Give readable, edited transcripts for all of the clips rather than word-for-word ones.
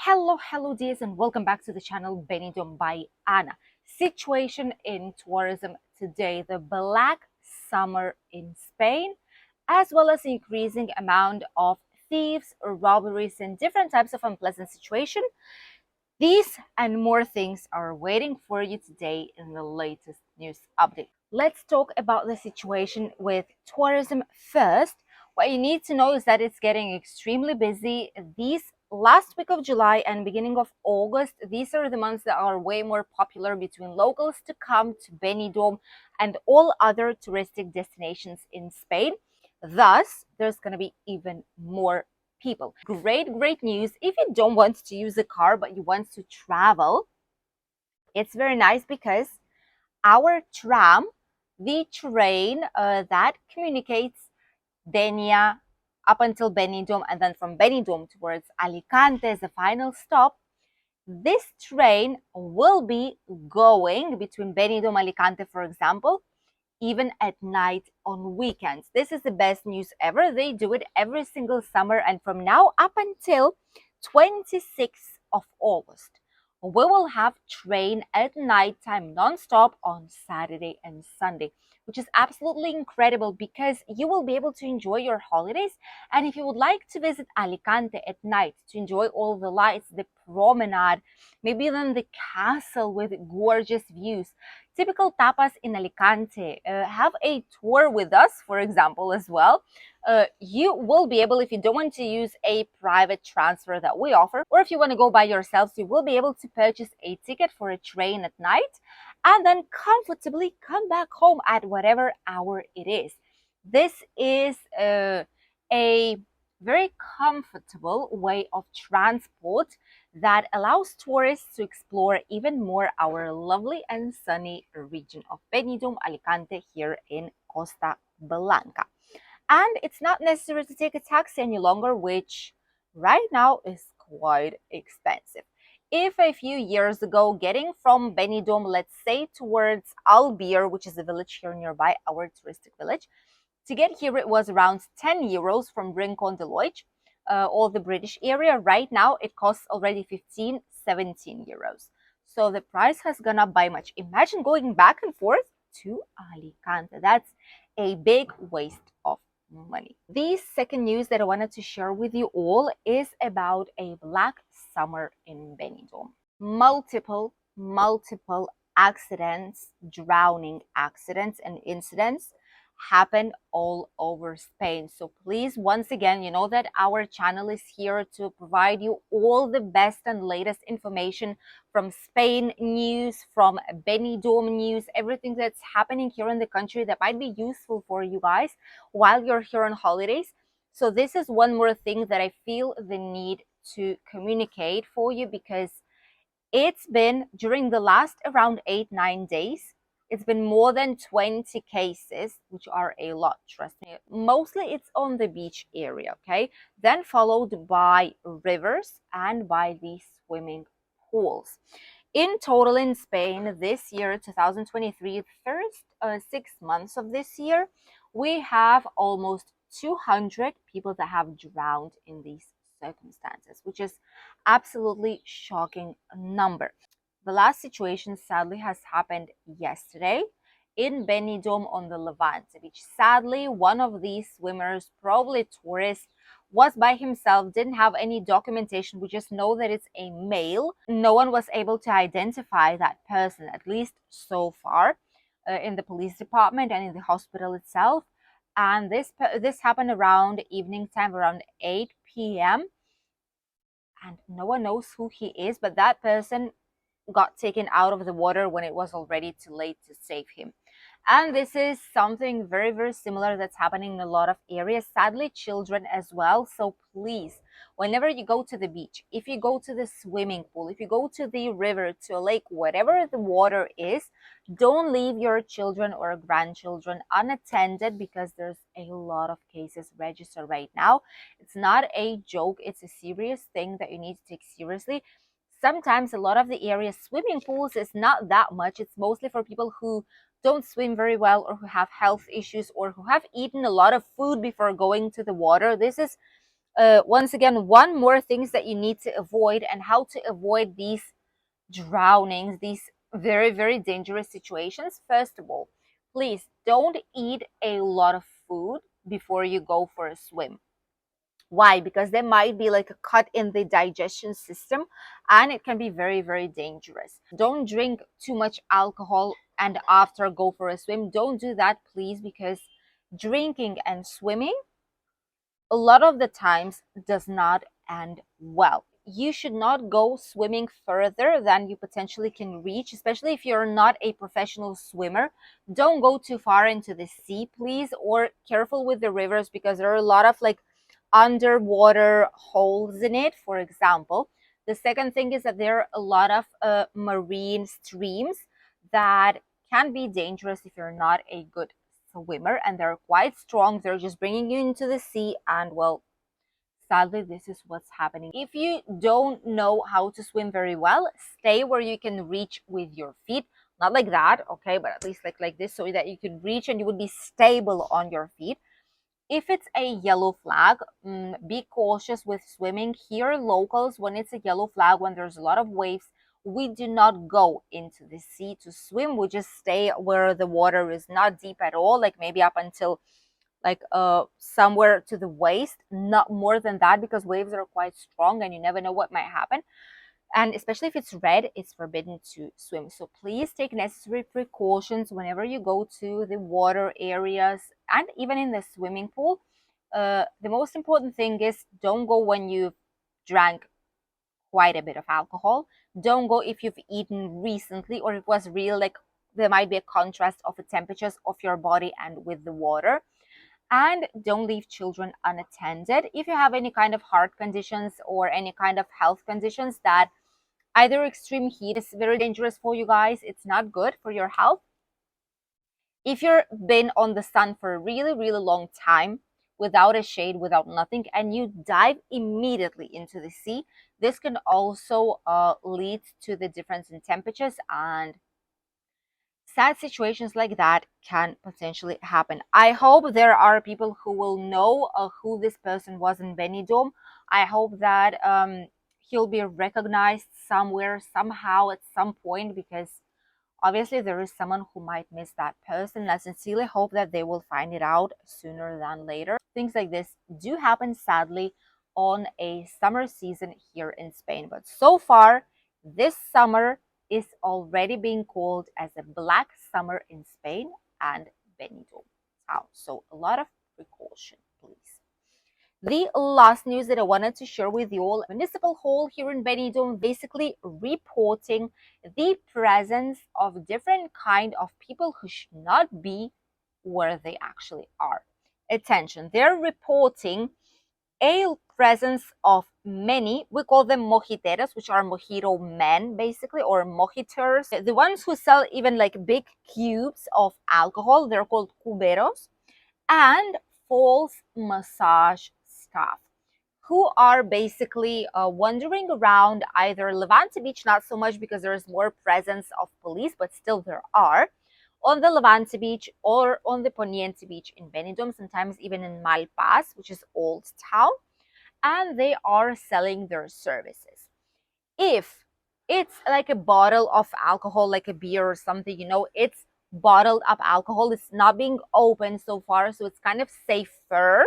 Hello dears, and welcome back to the channel Benidorm by Anna. Situation in tourism today: the black summer in Spain, as well as increasing amount of thieves, robberies, and different types of unpleasant situation. These and more things are waiting for you today in the latest news update. Let's talk about the situation with tourism first. What you need to know is that it's getting extremely busy. These last week of July and beginning of August, these are the months that are way more popular between locals to come to Benidorm and all other touristic destinations in Spain. Thus, there's going to be even more people. Great news. If you don't want to use a car but you want to travel, it's very nice because our tram, the train that communicates Denia up until Benidorm, and then from Benidorm towards Alicante as the final stop, this train will be going between Benidorm and Alicante, for example, even at night on weekends. This is the best news ever. They do it every single summer, and from now up until 26th of August, we will have train at nighttime non-stop on Saturday and Sunday, which is absolutely incredible because you will be able to enjoy your holidays. And if you would like to visit Alicante at night to enjoy all the lights, the promenade, maybe even the castle with gorgeous views, typical tapas in Alicante, have a tour with us, for example, as well. You will be able, if you don't want to use a private transfer that we offer, or if you want to go by yourselves, you will be able to purchase a ticket for a train at night and then comfortably come back home at whatever hour it is. This is a very comfortable way of transport that allows tourists to explore even more our lovely and sunny region of Benidorm, Alicante, here in Costa Blanca. And it's not necessary to take a taxi any longer, which right now is quite expensive. If a few years ago, getting from Benidorm, let's say towards Albir, which is a village here nearby, our touristic village, to get here it was around 10 euros from Rincon de Loix, all the British area. Right now it costs already 15, 17 euros. So the price has gone up by much. Imagine going back and forth to Alicante. That's a big waste of money. The second news that I wanted to share with you all is about a black summer in Benidorm. Multiple accidents, drowning accidents and incidents happen all over Spain. So please, once again, you know that our channel is here to provide you all the best and latest information from Spain news, from Benidorm news, everything that's happening here in the country that might be useful for you guys while you're here on holidays. So this is one more thing that I feel the need to communicate for you, because it's been, during the last around 8-9 days, it's been more than 20 cases, which are a lot, trust me. Mostly it's on the beach area, okay? Then followed by rivers and by the swimming pools. In total in Spain this year, 2023, first 6 months of this year, we have almost 200 people that have drowned in these circumstances, which is absolutely shocking number. The last situation sadly has happened yesterday in Benidorm on the Levante beach. Sadly, one of these swimmers, probably tourist, was by himself, didn't have any documentation. We just know that it's a male. No one was able to identify that person, at least so far, in the police department and in the hospital itself. And this happened around evening time, around 8 p.m. and no one knows who he is, but that person got taken out of the water when it was already too late to save him. And this is something very similar that's happening in a lot of areas, sadly children as well. So please, whenever you go to the beach, if you go to the swimming pool, if you go to the river, to a lake, whatever the water is, don't leave your children or grandchildren unattended, because there's a lot of cases registered right now. It's not a joke, it's a serious thing that you need to take seriously. Sometimes a lot of the areas, swimming pools is not that much. It's mostly for people who don't swim very well, or who have health issues, or who have eaten a lot of food before going to the water. This is Once again, one more things that you need to avoid and how to avoid these drownings, these very, very dangerous situations. First of all, please don't eat a lot of food before you go for a swim. Why? Because there might be like a cut in the digestion system and it can be very, very dangerous. Don't drink too much alcohol and after go for a swim. Don't do that, please, because drinking and swimming a lot of the times does not end well. You should not go swimming further than you potentially can reach, especially if you're not a professional swimmer. Don't go too far into the sea, please, or careful with the rivers because there are a lot of like underwater holes in it, for example. The second thing is that there are a lot of marine streams that can be dangerous if you're not a good swimmer, and they're quite strong. They're just bringing you into the sea, and well, sadly, this is what's happening. If you don't know how to swim very well, stay where you can reach with your feet. Not like that, okay, but at least like this, so that you can reach and you would be stable on your feet. If it's a yellow flag, be cautious with swimming. Here, locals, when it's a yellow flag, when there's a lot of waves, we do not go into the sea to swim. We just stay where the water is not deep at all, like maybe up until like somewhere to the waist, not more than that, because waves are quite strong and you never know what might happen. And especially if it's red, it's forbidden to swim. So please take necessary precautions whenever you go to the water areas and even in the swimming pool. The most important thing is don't go when you've drank quite a bit of alcohol. Don't go if you've eaten recently or it was real, like there might be a contrast of the temperatures of your body and with the water. And don't leave children unattended. If you have any kind of heart conditions or any kind of health conditions that either extreme heat is very dangerous for you guys, it's not good for your health. If you've been on the sun for a really, really long time without a shade, without nothing, and you dive immediately into the sea, this can also lead to the difference in temperatures, and sad situations like that can potentially happen. I hope there are people who will know who this person was in Benidorm. I hope that he'll be recognized somewhere, somehow, at some point, because obviously there is someone who might miss that person. I sincerely hope that they will find it out sooner than later. Things like this do happen, sadly, on a summer season here in Spain. But so far, this summer is already being called as a black summer in Spain and Benidorm town. So a lot of precaution, please. The last news that I wanted to share with you all, municipal hall here in Benidorm basically reporting the presence of different kind of people who should not be where they actually are. Attention, they're reporting a presence of many, we call them mojiteros, which are mojito men basically, or mojiters. The ones who sell even like big cubes of alcohol, they're called cuberos, and false massage staff who are basically wandering around either Levante Beach, not so much because there is more presence of police, but still there are, on the Levante Beach or on the Poniente Beach in Benidorm, sometimes even in Malpaz, which is Old Town, and they are selling their services. If it's like a bottle of alcohol, like a beer or something, it's bottled up alcohol, it's not being opened so far, so it's kind of safer,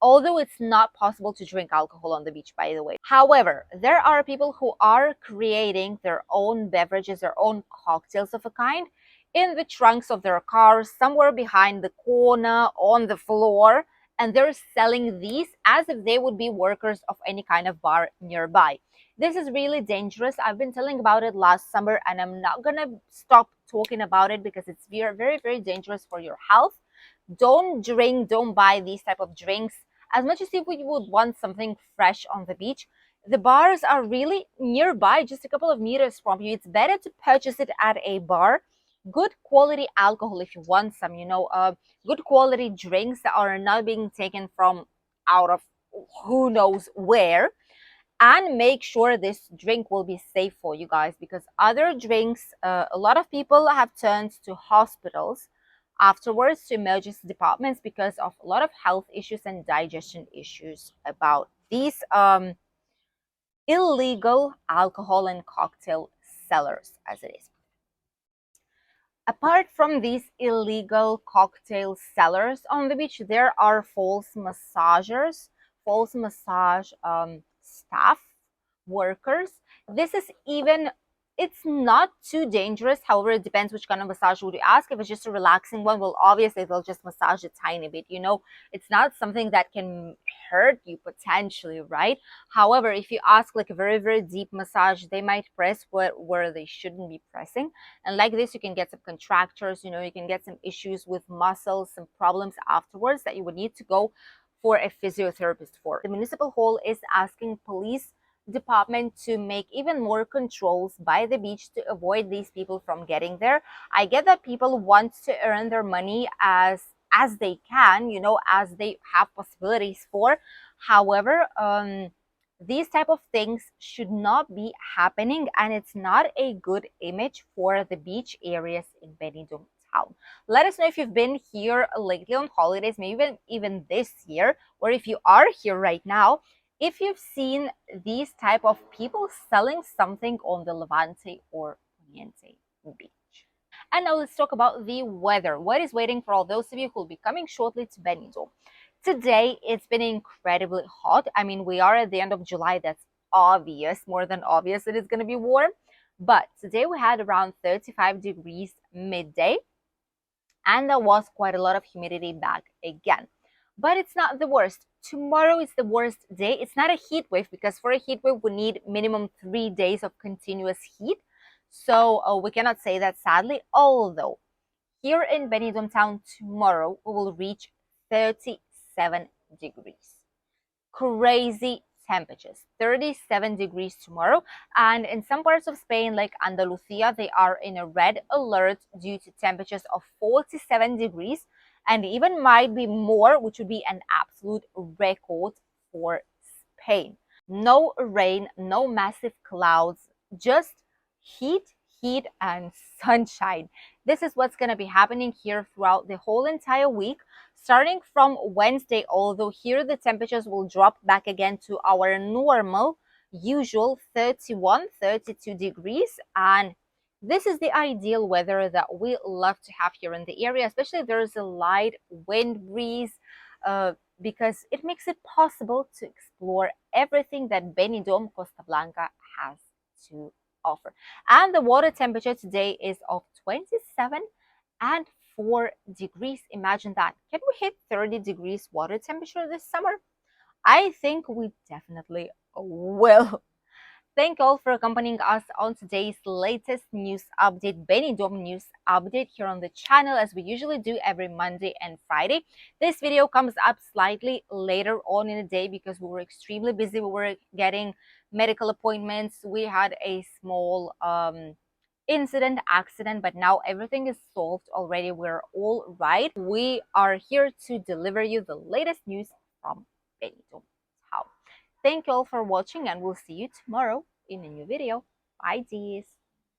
although it's not possible to drink alcohol on the beach, by the way. However, there are people who are creating their own beverages, their own cocktails of a kind, in the trunks of their cars, somewhere behind the corner, on the floor, and they're selling these as if they would be workers of any kind of bar nearby. This is really dangerous. I've been telling about it last summer, and I'm not gonna stop talking about it because it's very, very, very dangerous for your health. Don't buy these type of drinks. As much as if you would want something fresh on the beach, the bars are really nearby, just a couple of meters from you. It's better to purchase it at a bar. Good quality alcohol if you want some, good quality drinks that are not being taken from out of who knows where, and make sure this drink will be safe for you guys, because other drinks, a lot of people have turned to hospitals afterwards, to emergency departments, because of a lot of health issues and digestion issues about these illegal alcohol and cocktail sellers, as it is. Apart from these illegal cocktail sellers on the beach, there are false massagers, false massage staff workers. This is even, it's not too dangerous. However, it depends which kind of massage would you ask. If it's just a relaxing one, well, obviously they'll just massage a tiny bit. You know, it's not something that can hurt you potentially, right? However, if you ask like a very, very deep massage, they might press where they shouldn't be pressing. And like this, you can get some contractures, you know, you can get some issues with muscles, some problems afterwards that you would need to go for a physiotherapist for. The municipal hall is asking police department to make even more controls by the beach to avoid these people from getting there. I get that people want to earn their money as they can, you know, as they have possibilities for. However, these type of things should not be happening, and it's not a good image for the beach areas in Benidorm town. Let us know if you've been here lately on holidays, maybe even this year, or if you are here right now, if you've seen these type of people selling something on the Levante or Poniente beach. And now let's talk about the weather. What is waiting for all those of you who will be coming shortly to Benidorm? Today, it's been incredibly hot. I mean, we are at the end of July. That's obvious, more than obvious that it's going to be warm. But today we had around 35 degrees midday, and there was quite a lot of humidity back again. But it's not the worst. Tomorrow is the worst day. It's not a heat wave, because for a heat wave, we need minimum 3 days of continuous heat. So we cannot say that, sadly, although here in Benidorm town tomorrow, we will reach 37 degrees. Crazy temperatures, 37 degrees tomorrow. And in some parts of Spain, like Andalusia, they are in a red alert due to temperatures of 47 degrees, and even might be more, which would be an absolute record for Spain. No rain, no massive clouds, just heat, heat, and sunshine. This is what's going to be happening here throughout the whole entire week, starting from Wednesday, although here the temperatures will drop back again to our normal, usual 31, 32 degrees. And this is the ideal weather that we love to have here in the area, especially if there's a light wind breeze, because it makes it possible to explore everything that Benidorm Costa Blanca has to offer. And the water temperature today is of 27 and 4 degrees. Imagine that. Can we hit 30 degrees water temperature this summer? I think we definitely will. Thank you all for accompanying us on today's latest news update, Benidorm news update here on the channel, as we usually do every Monday and Friday. This video comes up slightly later on in the day because we were extremely busy. We were getting medical appointments. We had a small accident, but now everything is solved already. We're all right. We are here to deliver you the latest news from Benidorm. Thank you all for watching, and we'll see you tomorrow in a new video. Bye, dears.